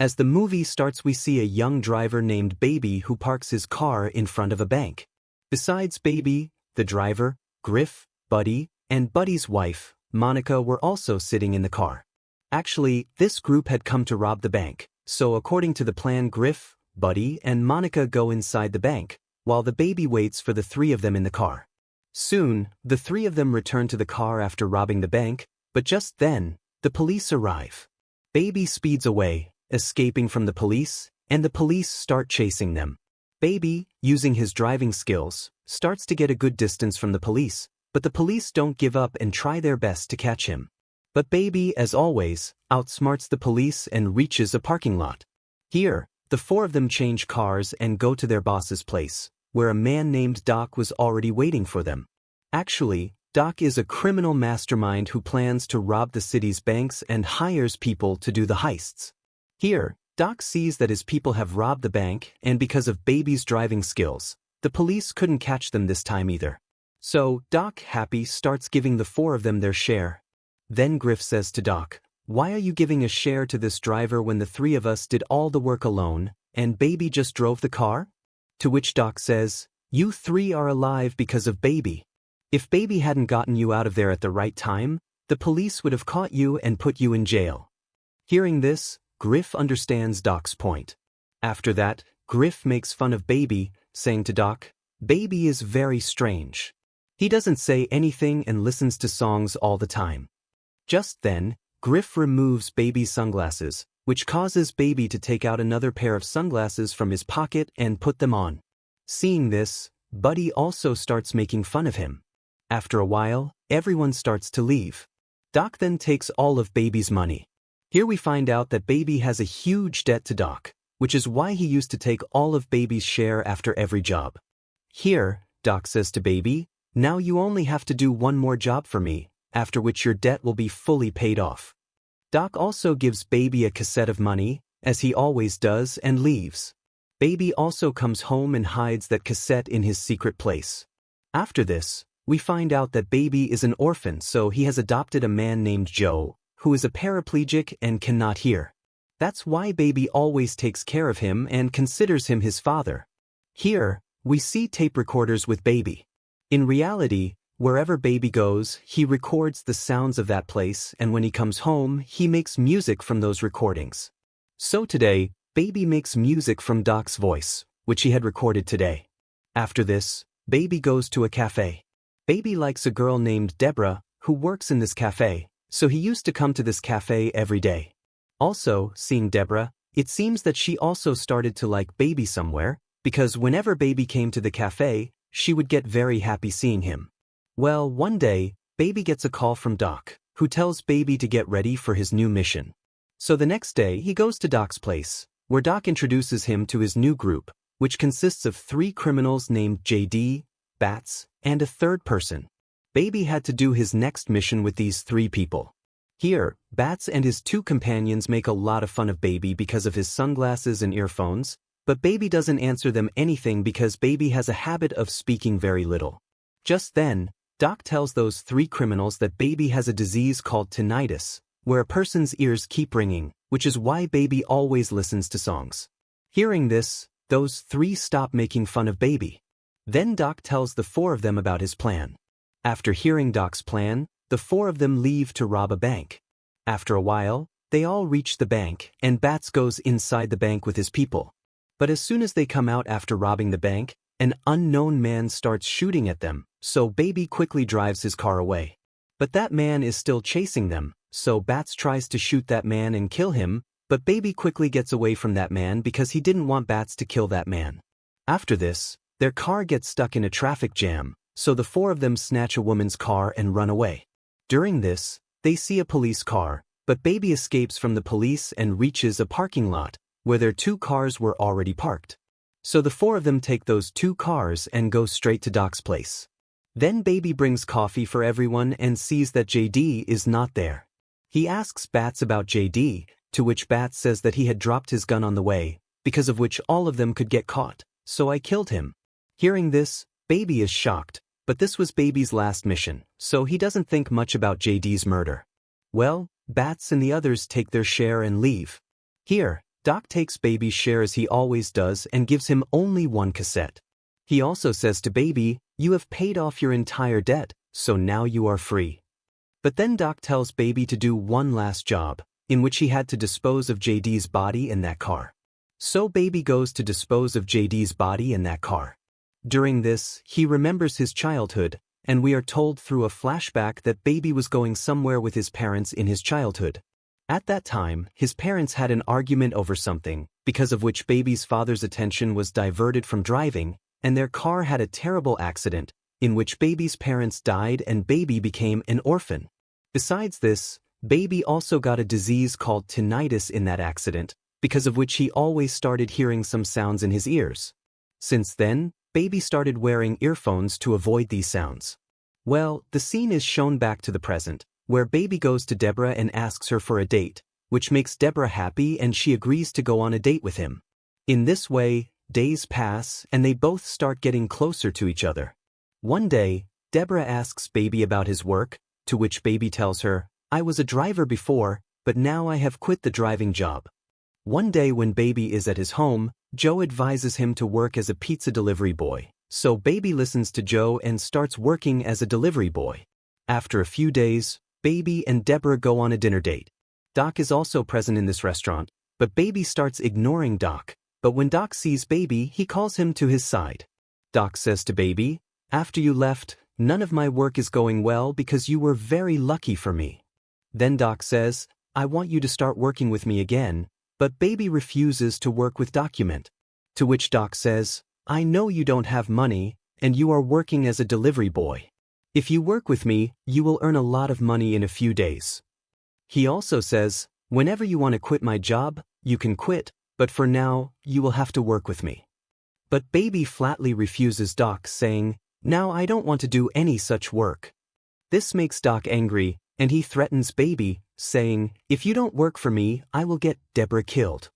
As the movie starts, we see a young driver named Baby who parks his car in front of a bank. Besides Baby, the driver, Griff, Buddy, and Buddy's wife, Monica, were also sitting in the car. Actually, this group had come to rob the bank, so according to the plan, Griff, Buddy, and Monica go inside the bank, while the Baby waits for the three of them in the car. Soon, the three of them return to the car after robbing the bank, but just then, the police arrive. Baby speeds away, escaping from the police, and the police start chasing them. Baby, using his driving skills, starts to get a good distance from the police, but the police don't give up and try their best to catch him. But Baby, as always, outsmarts the police and reaches a parking lot. Here, the four of them change cars and go to their boss's place, where a man named Doc was already waiting for them. Actually, Doc is a criminal mastermind who plans to rob the city's banks and hires people to do the heists. Here, Doc sees that his people have robbed the bank, and because of Baby's driving skills, the police couldn't catch them this time either. So, Doc, happy, starts giving the four of them their share. Then Griff says to Doc, "Why are you giving a share to this driver when the three of us did all the work alone, and Baby just drove the car?" To which Doc says, "You three are alive because of Baby. If Baby hadn't gotten you out of there at the right time, the police would have caught you and put you in jail." Hearing this, Griff understands Doc's point. After that, Griff makes fun of Baby, saying to Doc, "Baby is very strange. He doesn't say anything and listens to songs all the time." Just then, Griff removes Baby's sunglasses, which causes Baby to take out another pair of sunglasses from his pocket and put them on. Seeing this, Buddy also starts making fun of him. After a while, everyone starts to leave. Doc then takes all of Baby's money. Here we find out that Baby has a huge debt to Doc, which is why he used to take all of Baby's share after every job. Here, Doc says to Baby, "Now you only have to do one more job for me, after which your debt will be fully paid off." Doc also gives Baby a cassette of money, as he always does, and leaves. Baby also comes home and hides that cassette in his secret place. After this, we find out that Baby is an orphan, so he has adopted a man named Joe, who is a paraplegic and cannot hear. That's why Baby always takes care of him and considers him his father. Here, we see tape recorders with Baby. In reality, wherever Baby goes, he records the sounds of that place, and when he comes home, he makes music from those recordings. So today, Baby makes music from Doc's voice, which he had recorded today. After this, Baby goes to a cafe. Baby likes a girl named Deborah, who works in this cafe, so he used to come to this cafe every day. Also, seeing Deborah, it seems that she also started to like Baby somewhere, because whenever Baby came to the cafe, she would get very happy seeing him. Well, one day, Baby gets a call from Doc, who tells Baby to get ready for his new mission. So the next day, he goes to Doc's place, where Doc introduces him to his new group, which consists of three criminals named JD, Bats, and a third person. Baby had to do his next mission with these three people. Here, Bats and his two companions make a lot of fun of Baby because of his sunglasses and earphones, but Baby doesn't answer them anything because Baby has a habit of speaking very little. Just then, Doc tells those three criminals that Baby has a disease called tinnitus, where a person's ears keep ringing, which is why Baby always listens to songs. Hearing this, those three stop making fun of Baby. Then Doc tells the four of them about his plan. After hearing Doc's plan, the four of them leave to rob a bank. After a while, they all reach the bank, and Bats goes inside the bank with his people. But as soon as they come out after robbing the bank, an unknown man starts shooting at them, so Baby quickly drives his car away. But that man is still chasing them, so Bats tries to shoot that man and kill him, but Baby quickly gets away from that man because he didn't want Bats to kill that man. After this, their car gets stuck in a traffic jam, so the four of them snatch a woman's car and run away. During this, they see a police car, but Baby escapes from the police and reaches a parking lot, where their two cars were already parked. So the four of them take those two cars and go straight to Doc's place. Then Baby brings coffee for everyone and sees that JD is not there. He asks Bats about JD, to which Bats says that he had dropped his gun on the way, because of which all of them could get caught, so I killed him. Hearing this, Baby is shocked, but this was Baby's last mission, so he doesn't think much about JD's murder. Well, Bats and the others take their share and leave. Here, Doc takes Baby's share as he always does and gives him only one cassette. He also says to Baby, "You have paid off your entire debt, so now you are free." But then Doc tells Baby to do one last job, in which he had to dispose of JD's body in that car. So Baby goes to dispose of JD's body in that car. During this, he remembers his childhood, and we are told through a flashback that Baby was going somewhere with his parents in his childhood. At that time, his parents had an argument over something, because of which Baby's father's attention was diverted from driving, and their car had a terrible accident, in which Baby's parents died and Baby became an orphan. Besides this, Baby also got a disease called tinnitus in that accident, because of which he always started hearing some sounds in his ears. Since then, Baby started wearing earphones to avoid these sounds. Well, the scene is shown back to the present, where Baby goes to Deborah and asks her for a date, which makes Deborah happy and she agrees to go on a date with him. In this way, days pass and they both start getting closer to each other. One day, Deborah asks Baby about his work, to which Baby tells her, "I was a driver before, but now I have quit the driving job." One day when Baby is at his home, Joe advises him to work as a pizza delivery boy, so Baby listens to Joe and starts working as a delivery boy. After a few days, Baby and Deborah go on a dinner date. Doc is also present in this restaurant, but Baby starts ignoring Doc, but when Doc sees Baby, he calls him to his side. Doc says to Baby, "After you left, none of my work is going well because you were very lucky for me." Then Doc says, "I want you to start working with me again," but Baby refuses to work with Document. To which Doc says, "I know you don't have money, and you are working as a delivery boy. If you work with me, you will earn a lot of money in a few days." He also says, "Whenever you want to quit my job, you can quit, but for now, you will have to work with me." But Baby flatly refuses Doc, saying, "Now I don't want to do any such work." This makes Doc angry, and he threatens Baby, saying, "If you don't work for me, I will get Deborah killed."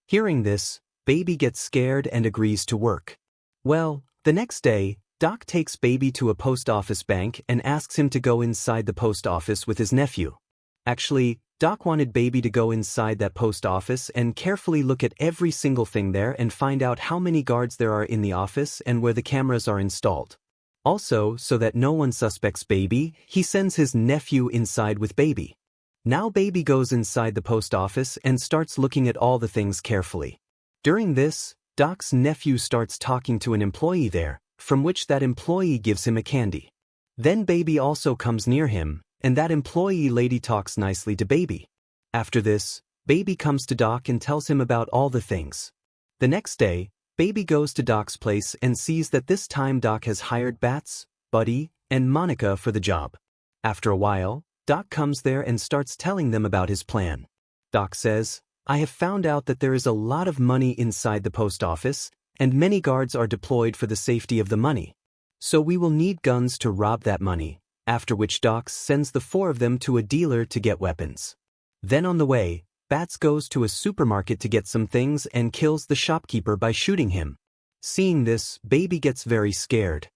Hearing this, Baby gets scared and agrees to work. Well, the next day, Doc takes Baby to a post office bank and asks him to go inside the post office with his nephew. Actually, Doc wanted Baby to go inside that post office and carefully look at every single thing there and find out how many guards there are in the office and where the cameras are installed. Also, so that no one suspects Baby, he sends his nephew inside with Baby. Now Baby goes inside the post office and starts looking at all the things carefully. During this, Doc's nephew starts talking to an employee there, from which that employee gives him a candy. Then Baby also comes near him, and that employee lady talks nicely to Baby. After this, Baby comes to Doc and tells him about all the things. The next day, Baby goes to Doc's place and sees that this time Doc has hired Bats, Buddy, and Monica for the job. After a while, Doc comes there and starts telling them about his plan. Doc says, "I have found out that there is a lot of money inside the post office, and many guards are deployed for the safety of the money. So we will need guns to rob that money," after which Doc sends the four of them to a dealer to get weapons. Then on the way, Bats goes to a supermarket to get some things and kills the shopkeeper by shooting him. Seeing this, Baby gets very scared.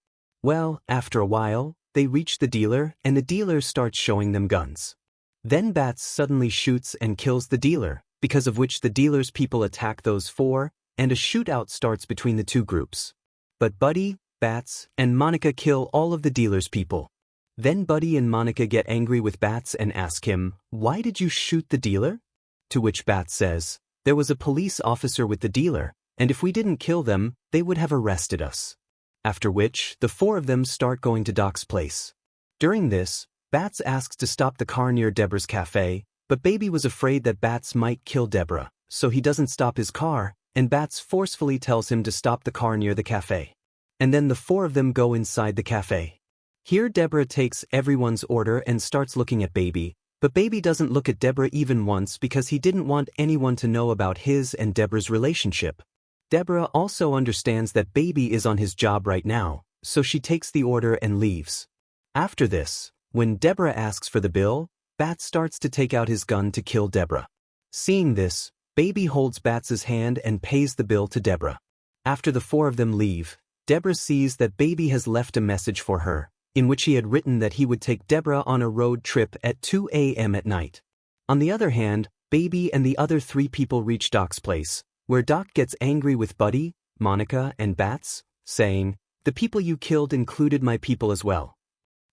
Well, after a while, they reach the dealer and the dealer starts showing them guns. Then Bats suddenly shoots and kills the dealer, because of which the dealer's people attack those four, and a shootout starts between the two groups. But Buddy, Bats, and Monica kill all of the dealer's people. Then Buddy and Monica get angry with Bats and ask him, "Why did you shoot the dealer?" To which Bats says, "There was a police officer with the dealer, and if we didn't kill them, they would have arrested us." After which, the four of them start going to Doc's place. During this, Bats asks to stop the car near Deborah's cafe, but Baby was afraid that Bats might kill Deborah, so he doesn't stop his car, and Bats forcefully tells him to stop the car near the cafe. And then the four of them go inside the cafe. Here Deborah takes everyone's order and starts looking at Baby, but Baby doesn't look at Deborah even once because he didn't want anyone to know about his and Deborah's relationship. Deborah also understands that Baby is on his job right now, so she takes the order and leaves. After this, when Deborah asks for the bill, Bats starts to take out his gun to kill Deborah. Seeing this, Baby holds Bats' hand and pays the bill to Deborah. After the four of them leave, Deborah sees that Baby has left a message for her, in which he had written that he would take Deborah on a road trip at 2 a.m. at night. On the other hand, Baby and the other 3 people reach Doc's place, where Doc gets angry with Buddy, Monica, and Bats, saying, "The people you killed included my people as well."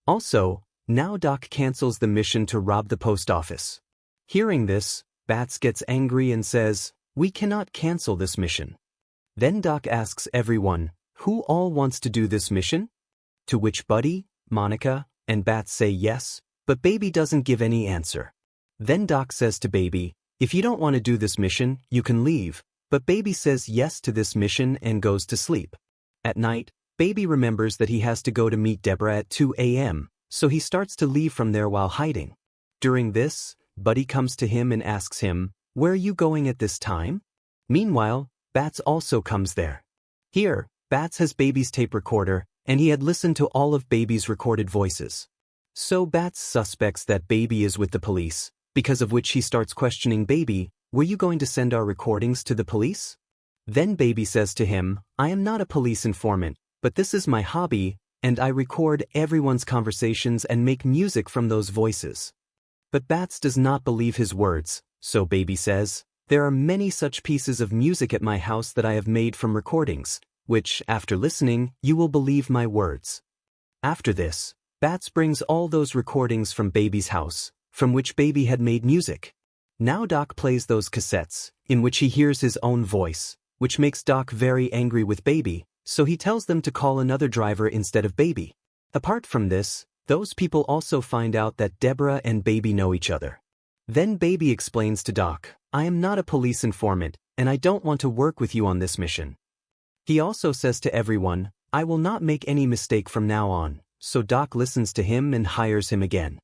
Also, now Doc cancels the mission to rob the post office. Hearing this, Bats gets angry and says, "We cannot cancel this mission." Then Doc asks everyone, "Who all wants to do this mission?" To which Buddy, Monica, and Bats say yes, but Baby doesn't give any answer. Then Doc says to Baby, "If you don't want to do this mission, you can leave," but Baby says yes to this mission and goes to sleep. At night, Baby remembers that he has to go to meet Deborah at 2 a.m., so he starts to leave from there while hiding. During this, Buddy comes to him and asks him, "Where are you going at this time?" Meanwhile, Bats also comes there. Here, Bats has Baby's tape recorder, and he had listened to all of Baby's recorded voices. So Bats suspects that Baby is with the police, because of which he starts questioning Baby, "Were you going to send our recordings to the police?" Then Baby says to him, "I am not a police informant, but this is my hobby, and I record everyone's conversations and make music from those voices." But Bats does not believe his words, so Baby says, "There are many such pieces of music at my house that I have made from recordings, which, after listening, you will believe my words." After this, Bats brings all those recordings from Baby's house, from which Baby had made music. Now Doc plays those cassettes, in which he hears his own voice, which makes Doc very angry with Baby, so he tells them to call another driver instead of Baby. Apart from this, those people also find out that Deborah and Baby know each other. Then Baby explains to Doc, "I am not a police informant, and I don't want to work with you on this mission." He also says to everyone, "I will not make any mistake from now on," so Doc listens to him and hires him again.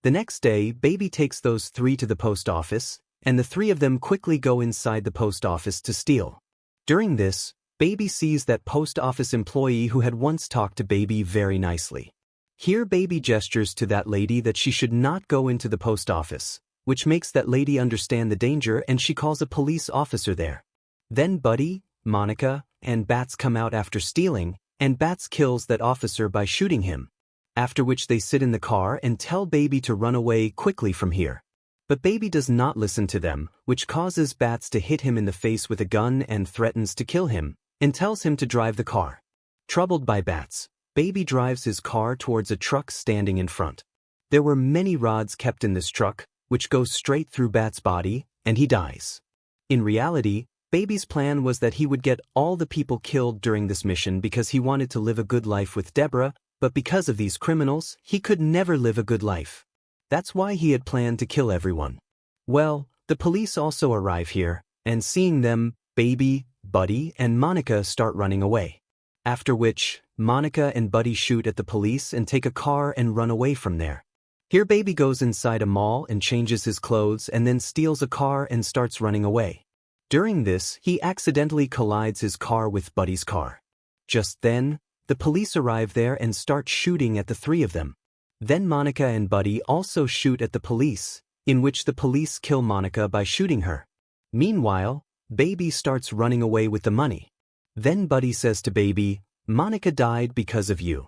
The next day, Baby takes those 3 to the post office, and the 3 of them quickly go inside the post office to steal. During this, Baby sees that post office employee who had once talked to Baby very nicely. Here Baby gestures to that lady that she should not go into the post office, which makes that lady understand the danger, and she calls a police officer there. Then Buddy, Monica, and Bats come out after stealing, and Bats kills that officer by shooting him. After which they sit in the car and tell Baby to run away quickly from here. But Baby does not listen to them, which causes Bats to hit him in the face with a gun and threatens to kill him, and tells him to drive the car. Troubled by Bats, Baby drives his car towards a truck standing in front. There were many rods kept in this truck, which goes straight through Bats' body, and he dies. In reality, Baby's plan was that he would get all the people killed during this mission because he wanted to live a good life with Deborah, but because of these criminals, he could never live a good life. That's why he had planned to kill everyone. Well, the police also arrive here, and seeing them, Baby, Buddy, and Monica start running away. After which, Monica and Buddy shoot at the police and take a car and run away from there. Here Baby goes inside a mall and changes his clothes and then steals a car and starts running away. During this, he accidentally collides his car with Buddy's car. Just then, the police arrive there and start shooting at the 3 of them. Then Monica and Buddy also shoot at the police, in which the police kill Monica by shooting her. Meanwhile, Baby starts running away with the money. Then Buddy says to Baby, "Monica died because of you."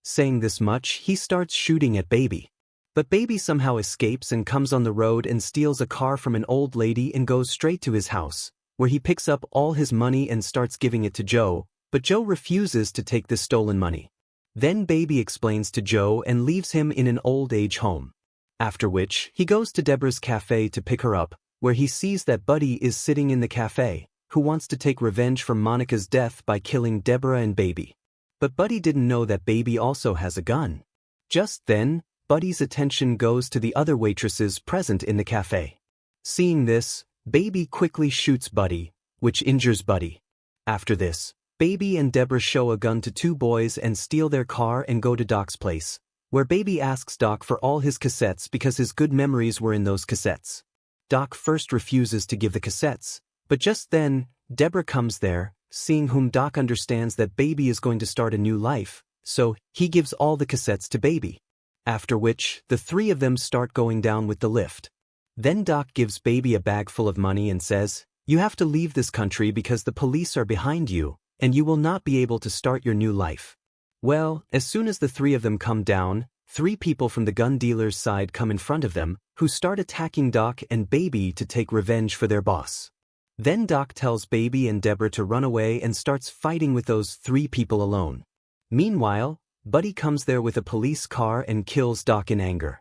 Saying this much, he starts shooting at Baby. But Baby somehow escapes and comes on the road and steals a car from an old lady and goes straight to his house, where he picks up all his money and starts giving it to Joe, but Joe refuses to take the stolen money. Then Baby explains to Joe and leaves him in an old age home. After which, he goes to Deborah's cafe to pick her up, where he sees that Buddy is sitting in the cafe, who wants to take revenge for Monica's death by killing Deborah and Baby. But Buddy didn't know that Baby also has a gun. Just then, Buddy's attention goes to the other waitresses present in the cafe. Seeing this, Baby quickly shoots Buddy, which injures Buddy. After this, Baby and Deborah show a gun to 2 boys and steal their car and go to Doc's place, where Baby asks Doc for all his cassettes because his good memories were in those cassettes. Doc first refuses to give the cassettes, but just then, Deborah comes there, seeing whom Doc understands that Baby is going to start a new life, so he gives all the cassettes to Baby. After which, the 3 of them start going down with the lift. Then Doc gives Baby a bag full of money and says, "You have to leave this country because the police are behind you, and you will not be able to start your new life." Well, as soon as the 3 of them come down, 3 people from the gun dealer's side come in front of them, who start attacking Doc and Baby to take revenge for their boss. Then Doc tells Baby and Deborah to run away and starts fighting with those 3 people alone. Meanwhile, Buddy comes there with a police car and kills Doc in anger.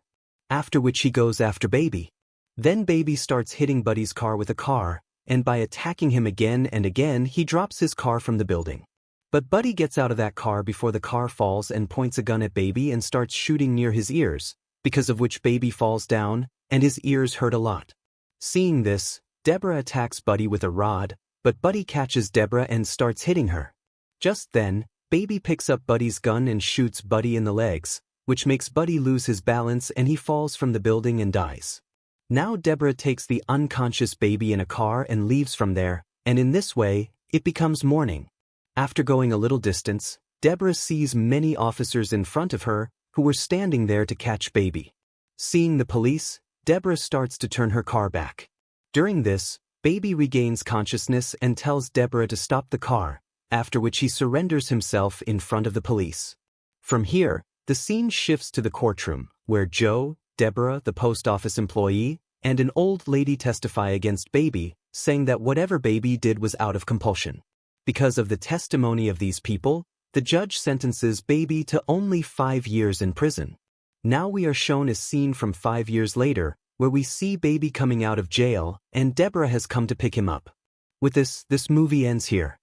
After which he goes after Baby. Then Baby starts hitting Buddy's car with a car, and by attacking him again and again he drops his car from the building. But Buddy gets out of that car before the car falls and points a gun at Baby and starts shooting near his ears, because of which Baby falls down, and his ears hurt a lot. Seeing this, Deborah attacks Buddy with a rod, but Buddy catches Deborah and starts hitting her. Just then, Baby picks up Buddy's gun and shoots Buddy in the legs, which makes Buddy lose his balance and he falls from the building and dies. Now Deborah takes the unconscious Baby in a car and leaves from there, and in this way, it becomes morning. After going a little distance, Deborah sees many officers in front of her, who were standing there to catch Baby. Seeing the police, Deborah starts to turn her car back. During this, Baby regains consciousness and tells Deborah to stop the car, after which he surrenders himself in front of the police. From here, the scene shifts to the courtroom, where Joe, Deborah, the post office employee, and an old lady testify against Baby, saying that whatever Baby did was out of compulsion. Because of the testimony of these people, the judge sentences Baby to only 5 years in prison. Now we are shown a scene from 5 years later, where we see Baby coming out of jail, and Deborah has come to pick him up. With this movie ends here.